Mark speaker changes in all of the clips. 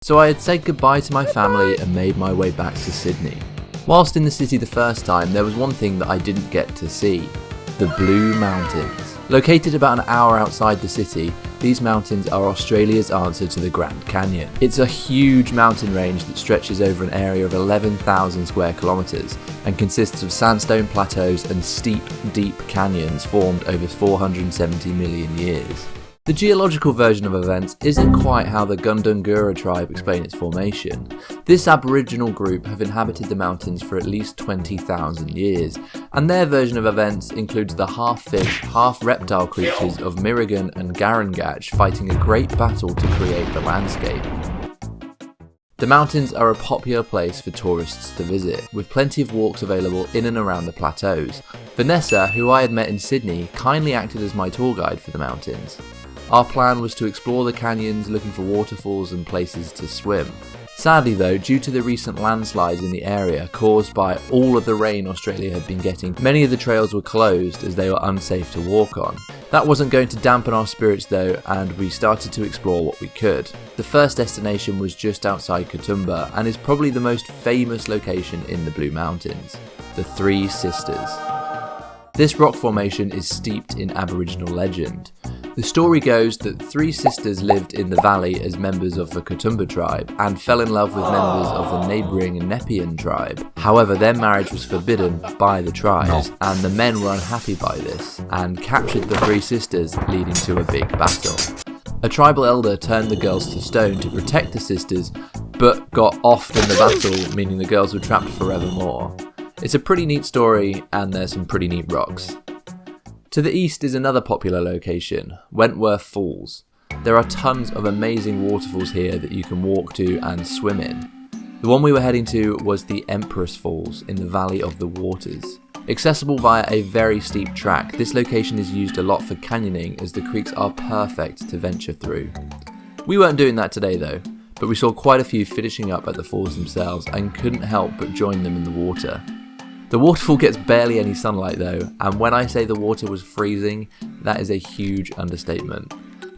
Speaker 1: So I had said goodbye to my family and made my way back to Sydney. Whilst in the city the first time, there was one thing that I didn't get to see: the Blue Mountains. Located about an hour outside the city, these mountains are Australia's answer to the Grand Canyon. It's a huge mountain range that stretches over an area of 11,000 square kilometres and consists of sandstone plateaus and steep, deep canyons formed over 470 million years. The geological version of events isn't quite how the Gundungurra tribe explain its formation. This aboriginal group have inhabited the mountains for at least 20,000 years, and their version of events includes the half-fish, half-reptile creatures of Mirrigan and Garangach fighting a great battle to create the landscape. The mountains are a popular place for tourists to visit, with plenty of walks available in and around the plateaus. Vanessa, who I had met in Sydney, kindly acted as my tour guide for the mountains. Our plan was to explore the canyons looking for waterfalls and places to swim. Sadly though, due to the recent landslides in the area caused by all of the rain Australia had been getting, many of the trails were closed as they were unsafe to walk on. That wasn't going to dampen our spirits though, and we started to explore what we could. The first destination was just outside Katoomba and is probably the most famous location in the Blue Mountains: the Three Sisters. This rock formation is steeped in Aboriginal legend. The story goes that three sisters lived in the valley as members of the Katoomba tribe and fell in love with members of the neighbouring Nepean tribe. However, their marriage was forbidden by the tribes, and the men were unhappy by this and captured the three sisters, leading to a big battle. A tribal elder turned the girls to stone to protect the sisters, but got offed in the battle, meaning the girls were trapped forevermore. It's a pretty neat story, and there's some pretty neat rocks. To the east is another popular location, Wentworth Falls. There are tons of amazing waterfalls here that you can walk to and swim in. The one we were heading to was the Empress Falls in the Valley of the Waters. Accessible via a very steep track, this location is used a lot for canyoning as the creeks are perfect to venture through. We weren't doing that today though, but we saw quite a few finishing up at the falls themselves and couldn't help but join them in the water. The waterfall gets barely any sunlight though, and when I say the water was freezing, that is a huge understatement.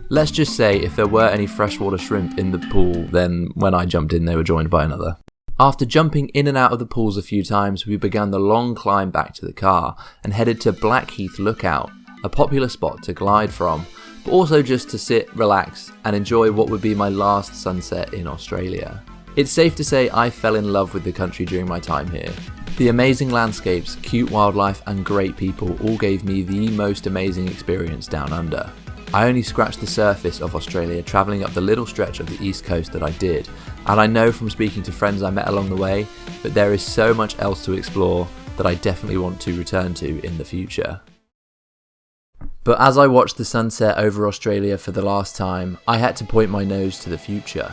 Speaker 1: Let's just say if there were any freshwater shrimp in the pool, then when I jumped in they were joined by another. After jumping in and out of the pools a few times, we began the long climb back to the car and headed to Blackheath Lookout, a popular spot to glide from, but also just to sit, relax, and enjoy what would be my last sunset in Australia. It's safe to say I fell in love with the country during my time here. The amazing landscapes, cute wildlife and great people all gave me the most amazing experience down under. I only scratched the surface of Australia travelling up the little stretch of the east coast that I did, and I know from speaking to friends I met along the way that there is so much else to explore that I definitely want to return to in the future. But as I watched the sunset over Australia for the last time, I had to point my nose to the future.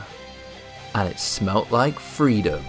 Speaker 1: And it smelt like freedom.